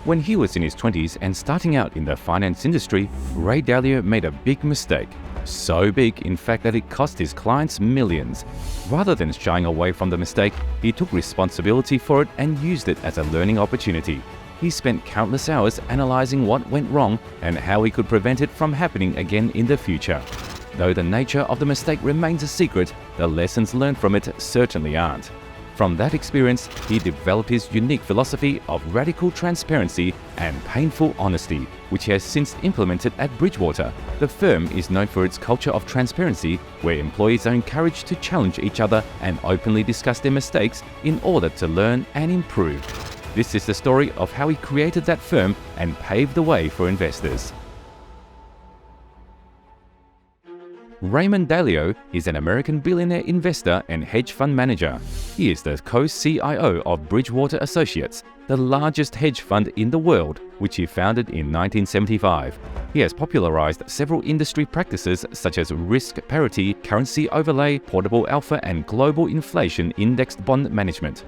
When he was in his 20s and starting out in the finance industry, Ray Dalio made a big mistake. So big, in fact, that it cost his clients millions. Rather than shying away from the mistake, he took responsibility for it and used it as a learning opportunity. He spent countless hours analyzing what went wrong and how he could prevent it from happening again in the future. Though the nature of the mistake remains a secret, the lessons learned from it certainly aren't. From that experience, he developed his unique philosophy of radical transparency and painful honesty, which he has since implemented at Bridgewater. The firm is known for its culture of transparency, where employees are encouraged to challenge each other and openly discuss their mistakes in order to learn and improve. This is the story of how he created that firm and paved the way for investors. Raymond Dalio is an American billionaire investor and hedge fund manager. He is the co-CIO of Bridgewater Associates, the largest hedge fund in the world, which he founded in 1975. He has popularized several industry practices such as risk parity, currency overlay, portable alpha, and global inflation indexed bond management.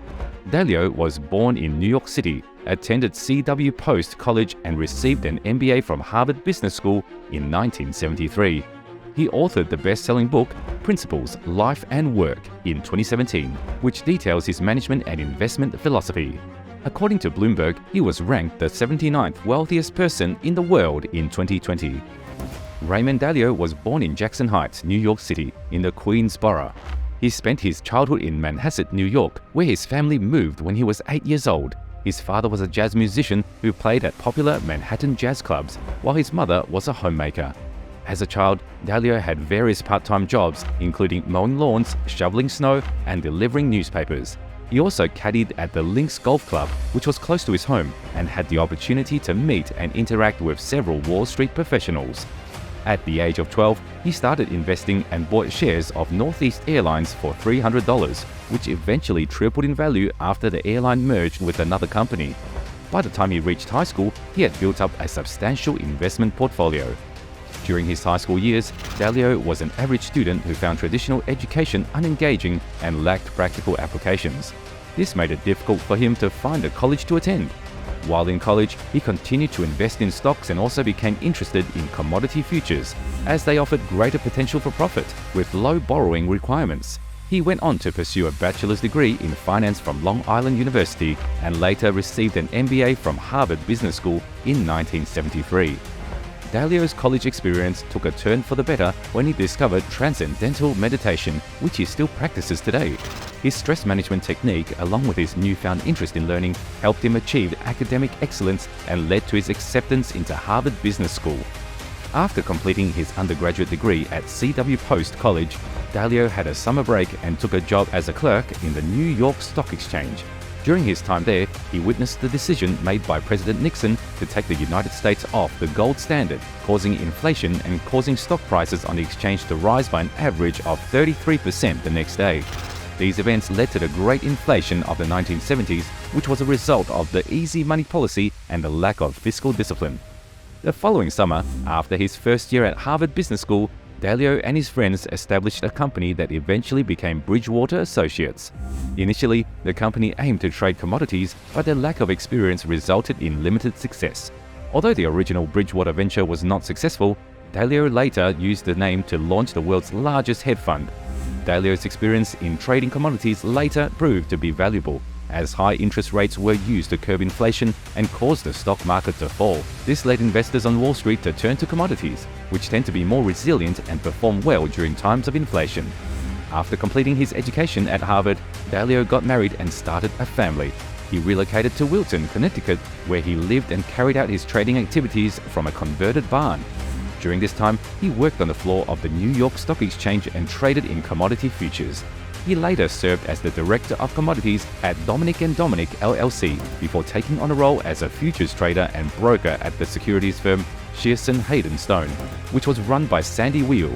Dalio was born in New York City, attended C.W. Post College, and received an MBA from Harvard Business School in 1973. He authored the best-selling book, Principles, Life and Work, in 2017, which details his management and investment philosophy. According to Bloomberg, he was ranked the 79th wealthiest person in the world in 2020. Raymond Dalio was born in Jackson Heights, New York City, in the Queens borough. He spent his childhood in Manhasset, New York, where his family moved when he was 8 years old. His father was a jazz musician who played at popular Manhattan jazz clubs, while his mother was a homemaker. As a child, Dalio had various part-time jobs, including mowing lawns, shoveling snow, and delivering newspapers. He also caddied at the Links Golf Club, which was close to his home, and had the opportunity to meet and interact with several Wall Street professionals. At the age of 12, he started investing and bought shares of Northeast Airlines for $300, which eventually tripled in value after the airline merged with another company. By the time he reached high school, he had built up a substantial investment portfolio. During his high school years, Dalio was an average student who found traditional education unengaging and lacked practical applications. This made it difficult for him to find a college to attend. While in college, he continued to invest in stocks and also became interested in commodity futures, as they offered greater potential for profit with low borrowing requirements. He went on to pursue a bachelor's degree in finance from Long Island University and later received an MBA from Harvard Business School in 1973. Dalio's college experience took a turn for the better when he discovered transcendental meditation, which he still practices today. His stress management technique, along with his newfound interest in learning, helped him achieve academic excellence and led to his acceptance into Harvard Business School. After completing his undergraduate degree at C.W. Post College, Dalio had a summer break and took a job as a clerk in the New York Stock Exchange. During his time there, he witnessed the decision made by President Nixon to take the United States off the gold standard, causing inflation and causing stock prices on the exchange to rise by an average of 33% the next day. These events led to the Great Inflation of the 1970s, which was a result of the easy money policy and the lack of fiscal discipline. The following summer, after his first year at Harvard Business School, Dalio and his friends established a company that eventually became Bridgewater Associates. Initially, the company aimed to trade commodities, but their lack of experience resulted in limited success. Although the original Bridgewater venture was not successful, Dalio later used the name to launch the world's largest hedge fund. Dalio's experience in trading commodities later proved to be valuable, as high interest rates were used to curb inflation and caused the stock market to fall. This led investors on Wall Street to turn to commodities, which tend to be more resilient and perform well during times of inflation. After completing his education at Harvard, Dalio got married and started a family. He relocated to Wilton, Connecticut, where he lived and carried out his trading activities from a converted barn. During this time, he worked on the floor of the New York Stock Exchange and traded in commodity futures. He later served as the Director of Commodities at Dominic & Dominic LLC before taking on a role as a futures trader and broker at the securities firm Shearson Hayden Stone, which was run by Sandy Wheel.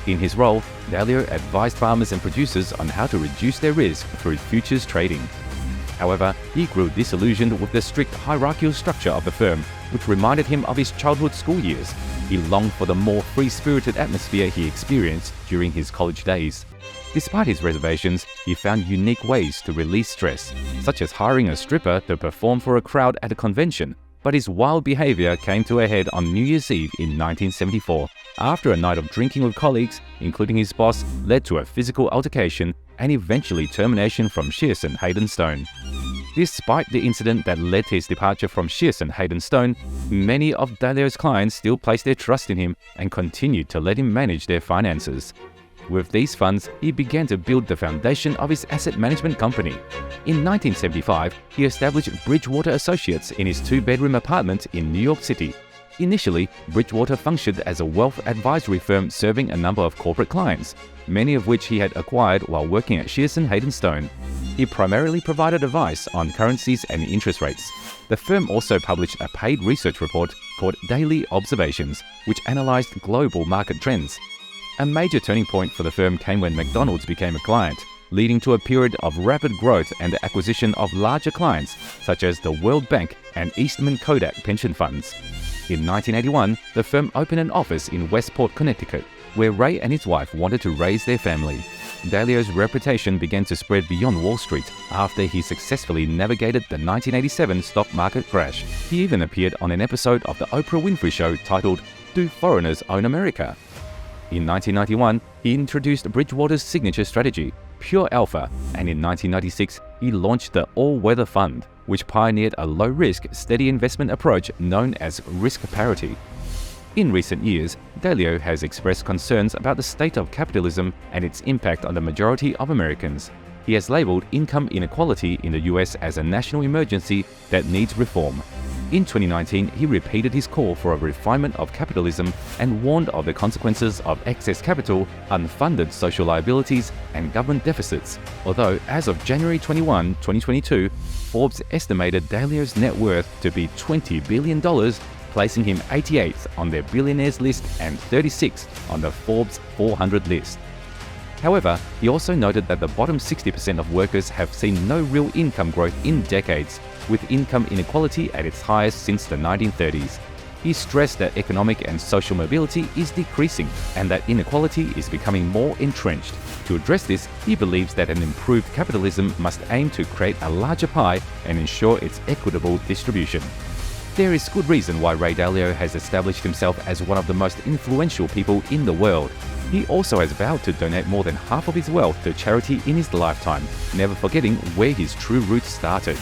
In his role, Dalio advised farmers and producers on how to reduce their risk through futures trading. However, he grew disillusioned with the strict hierarchical structure of the firm, which reminded him of his childhood school years. He longed for the more free-spirited atmosphere he experienced during his college days. Despite his reservations, he found unique ways to release stress, such as hiring a stripper to perform for a crowd at a convention. But his wild behavior came to a head on New Year's Eve in 1974, after a night of drinking with colleagues, including his boss, led to a physical altercation and eventually termination from Shearson Hayden Stone. Despite the incident that led to his departure from Shearson Hayden Stone, many of Dalio's clients still placed their trust in him and continued to let him manage their finances. With these funds, he began to build the foundation of his asset management company. In 1975, he established Bridgewater Associates in his two-bedroom apartment in New York City. Initially, Bridgewater functioned as a wealth advisory firm serving a number of corporate clients, many of which he had acquired while working at Shearson Hayden Stone. He primarily provided advice on currencies and interest rates. The firm also published a paid research report called Daily Observations, which analyzed global market trends. A major turning point for the firm came when McDonald's became a client, leading to a period of rapid growth and the acquisition of larger clients such as the World Bank and Eastman Kodak pension funds. In 1981, the firm opened an office in Westport, Connecticut, where Ray and his wife wanted to raise their family. Dalio's reputation began to spread beyond Wall Street after he successfully navigated the 1987 stock market crash. He even appeared on an episode of The Oprah Winfrey Show titled, "Do Foreigners Own America?" In 1991, he introduced Bridgewater's signature strategy, Pure Alpha, and in 1996, he launched the All-Weather Fund, which pioneered a low-risk, steady investment approach known as risk parity. In recent years, Dalio has expressed concerns about the state of capitalism and its impact on the majority of Americans. He has labeled income inequality in the US as a national emergency that needs reform. In 2019, he repeated his call for a refinement of capitalism and warned of the consequences of excess capital, unfunded social liabilities, and government deficits. Although, as of January 21, 2022, Forbes estimated Dalio's net worth to be $20 billion, placing him 88th on their billionaires list and 36th on the Forbes 400 list. However, he also noted that the bottom 60% of workers have seen no real income growth in decades, with income inequality at its highest since the 1930s. He stressed that economic and social mobility is decreasing and that inequality is becoming more entrenched. To address this, he believes that an improved capitalism must aim to create a larger pie and ensure its equitable distribution. There is good reason why Ray Dalio has established himself as one of the most influential people in the world. He also has vowed to donate more than half of his wealth to charity in his lifetime, never forgetting where his true roots started.